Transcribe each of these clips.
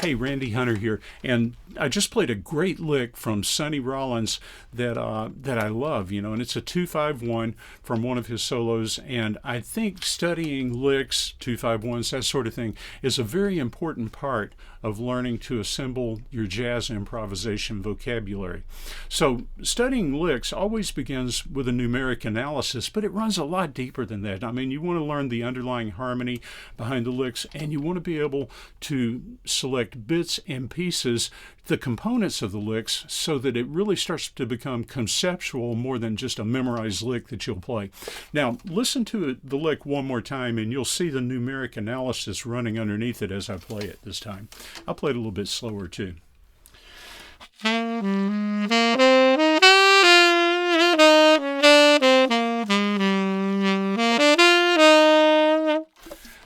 Hey, Randy Hunter here, and I just played a great lick from Sonny Rollins that I love, and it's a 2-5-1 from one of his solos. And I think studying licks, 2-5-1s, that sort of thing, is a very important part of learning to assemble your jazz improvisation vocabulary. So studying licks always begins with a numeric analysis, but it runs a lot deeper than that. I mean, you want to learn the underlying harmony behind the licks, and you want to be able to select bits and pieces, the components of the licks, so that it really starts to become conceptual more than just a memorized lick that you'll play. Now, listen to the lick one more time, and you'll see the numeric analysis running underneath it as I play it this time. I'll play it a little bit slower too.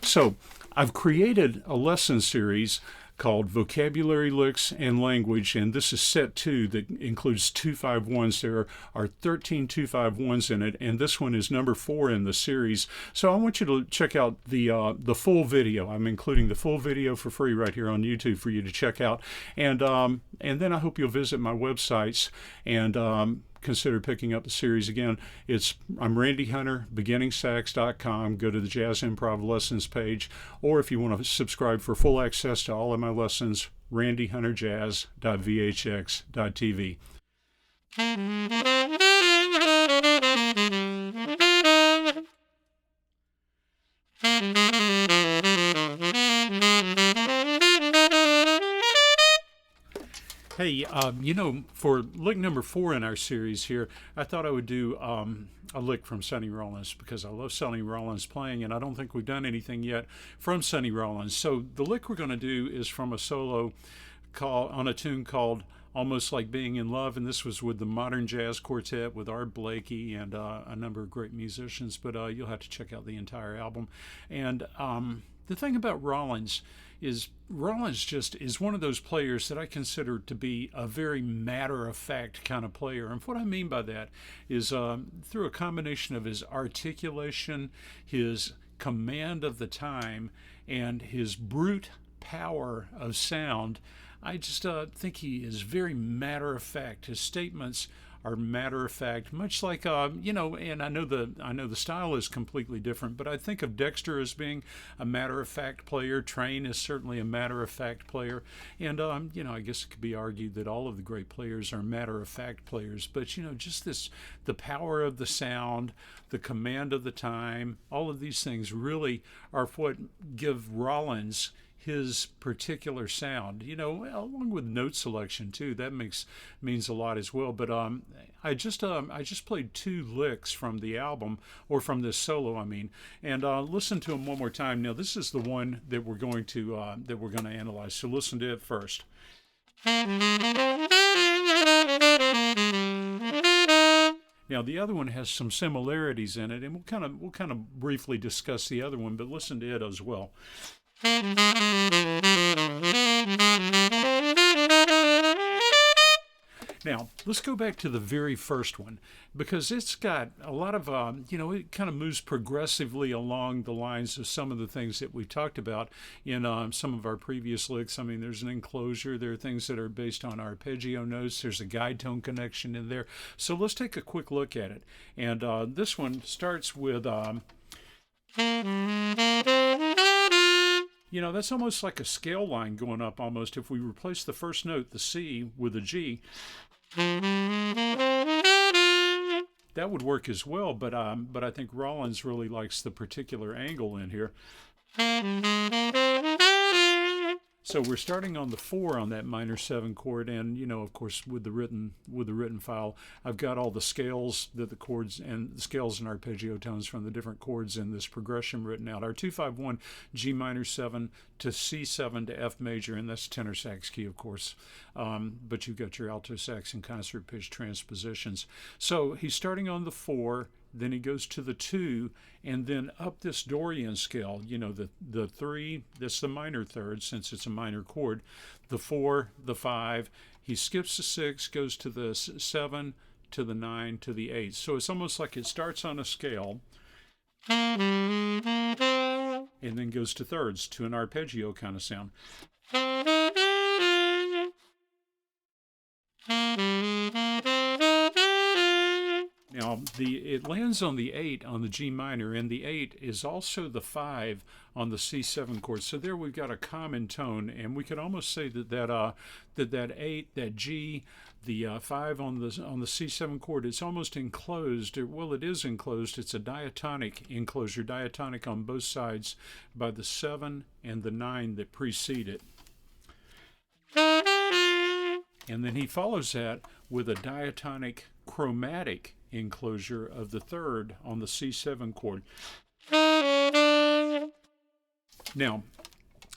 So, I've created a lesson series called Vocabulary, Licks, and Language, and this is set 2 that includes 2-5-1s. There are 13 2-5-1s in it, and this one is number 4 in the series. So I want you to check out the full video. I'm including the full video for free right here on YouTube for you to check out, and then I hope you'll visit my websites and consider picking up the series again. I'm Randy Hunter, beginningsax.com. Go to the Jazz Improv Lessons page, or if you want to subscribe for full access to all of my lessons, randyhunterjazz.vhx.tv. Hey, for lick number 4 in our series here, I thought I would do a lick from Sonny Rollins because I love Sonny Rollins playing, and I don't think we've done anything yet from Sonny Rollins. So the lick we're going to do is from a solo on a tune called Almost Like Being in Love, and this was with the Modern Jazz Quartet with Art Blakey and a number of great musicians, but you'll have to check out the entire album. And the thing about Rollins is just is one of those players that I consider to be a very matter-of-fact kind of player. And what I mean by that is through a combination of his articulation, his command of the time, and his brute power of sound, I just think he is very matter-of-fact. His statements are matter-of-fact, much like and I know the style is completely different, but I think of Dexter as being a matter-of-fact player. Train is certainly a matter-of-fact player, and I guess it could be argued that all of the great players are matter-of-fact players. But just the power of the sound, the command of the time, all of these things really are what give Rollins his particular sound, along with note selection too. That means a lot as well. But I just played 2 licks from the album, or from this solo, I mean, and listen to them one more time. Now this is the one that we're going to analyze. So listen to it first. Now the other one has some similarities in it, and we'll kind of briefly discuss the other one, but listen to it as well. Now, let's go back to the very first one, because it's got a lot of, it kind of moves progressively along the lines of some of the things that we talked about in some of our previous licks. I mean, there's an enclosure. There are things that are based on arpeggio notes. There's a guide tone connection in there. So let's take a quick look at it. And this one starts with... that's almost like a scale line going up almost. If we replace the first note, the C, with a G, that would work as well, but I think Rollins really likes the particular angle in here. So we're starting on the 4 on that minor 7 chord, and of course with the written file, I've got all the scales that the chords and scales and arpeggio tones from the different chords in this progression written out. Our 2-5-1, G minor 7 to C7 to F major, and that's tenor sax key, of course. But you've got your alto sax and concert pitch transpositions. So he's starting on the 4. Then he goes to the 2, and then up this Dorian scale, the 3, that's the minor third since it's a minor chord, the 4, the 5, he skips the 6, goes to the 7, to the 9, to the 8. So it's almost like it starts on a scale, and then goes to thirds to an arpeggio kind of sound. it lands on the 8 on the G minor, and the 8 is also the 5 on the C7 chord. So there we've got a common tone, and we could almost say that 8, that G, the 5 on the C7 chord, it's almost enclosed. Well, it is enclosed. It's a diatonic enclosure, diatonic on both sides by the 7 and the 9 that precede it. And then he follows that with a diatonic chromatic enclosure of the 3rd on the C7 chord. Now,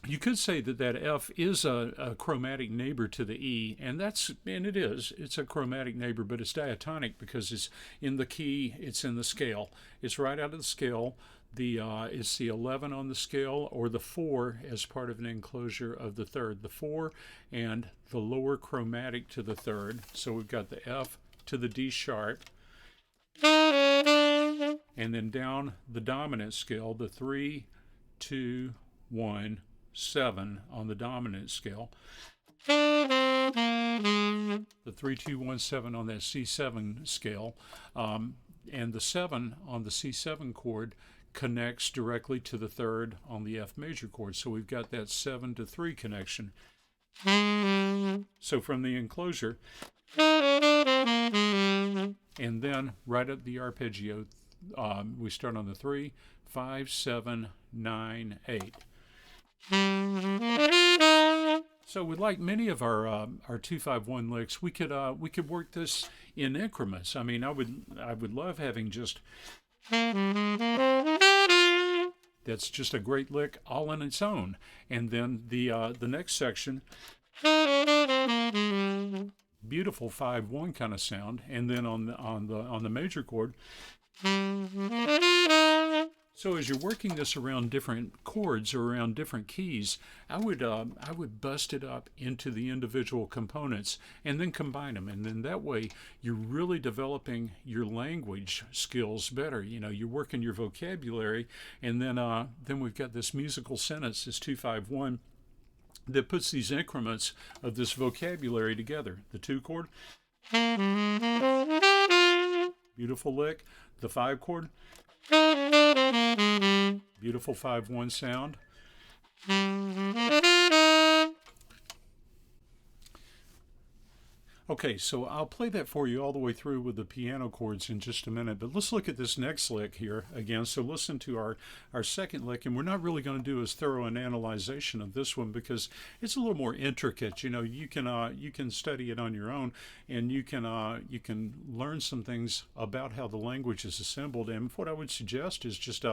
you could say that F is a chromatic neighbor to the E, and it is. It's a chromatic neighbor, but it's diatonic because it's in the key, it's in the scale. It's right out of the scale. It's the 11 on the scale, or the 4 as part of an enclosure of the 3rd. The 4 and the lower chromatic to the 3rd. So we've got the F to the D sharp, and then down the dominant scale, the 3, 2, 1, 7 on the dominant scale. The 3, 2, 1, 7 on that C7 scale, and the 7 on the C7 chord connects directly to the 3rd on the F major chord. So we've got that 7 to 3 connection. So from the enclosure, and then right at the arpeggio, we start on the 3, 5, 7, 9, 8. So with like many of our 2-5-1 licks, we could work this in increments. I mean, I would love having just, that's just a great lick all on its own. And then the next section, beautiful 5-1 kind of sound, and then on the major chord. So as you're working this around different chords or around different keys, I would bust it up into the individual components and then combine them. And then that way you're really developing your language skills better. You know, you're working your vocabulary, and then we've got this musical sentence, this 2-5-1, that puts these increments of this vocabulary together. The 2 chord, beautiful lick. The 5 chord, beautiful 5-1 sound. Okay, so I'll play that for you all the way through with the piano chords in just a minute, but let's look at this next lick here again. So listen to our second lick, and we're not really going to do as thorough an analyzation of this one because it's a little more intricate. You know, you can study it on your own, and you can learn some things about how the language is assembled. And what I would suggest is just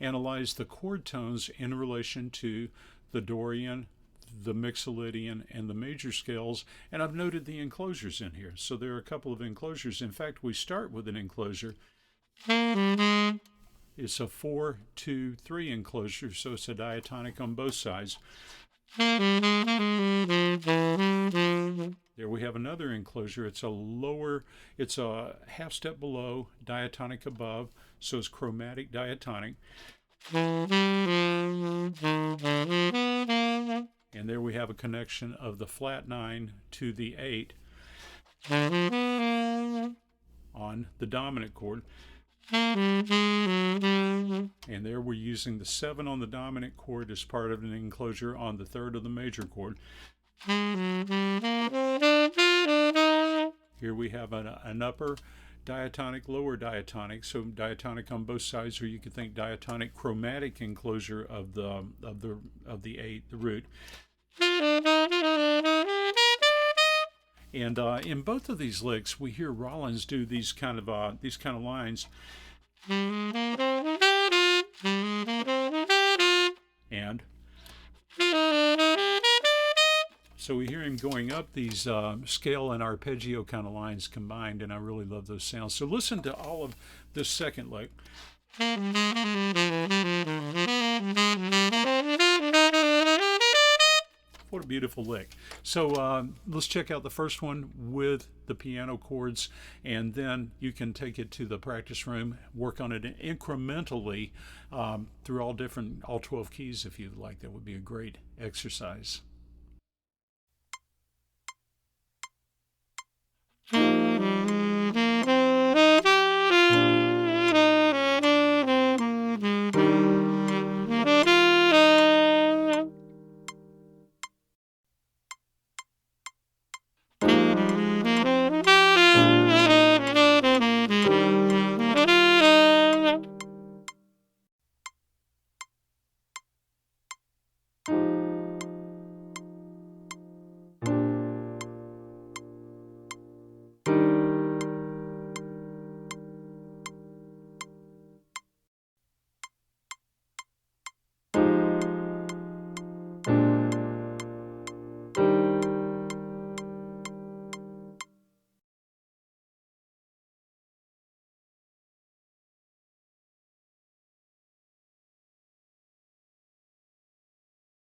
analyze the chord tones in relation to the Dorian, the Mixolydian, and the major scales, and I've noted the enclosures in here. So there are a couple of enclosures. In fact, we start with an enclosure. It's a 4-2-3 enclosure, so it's a diatonic on both sides. There we have another enclosure. It's a half step below, diatonic above, so it's chromatic diatonic. And there we have a connection of the flat 9 to the 8 on the dominant chord. And there we're using the 7 on the dominant chord as part of an enclosure on the 3rd of the major chord. Here we have an upper diatonic, lower diatonic, so diatonic on both sides, or you could think diatonic chromatic enclosure of the 8, the root. And in both of these licks, we hear Rollins do these kind of lines. And so we hear him going up these scale and arpeggio kind of lines combined, and I really love those sounds. So listen to all of this second lick. What a beautiful lick. So let's check out the first one with the piano chords, and then you can take it to the practice room, work on it incrementally through all 12 keys if you'd like. That would be a great exercise.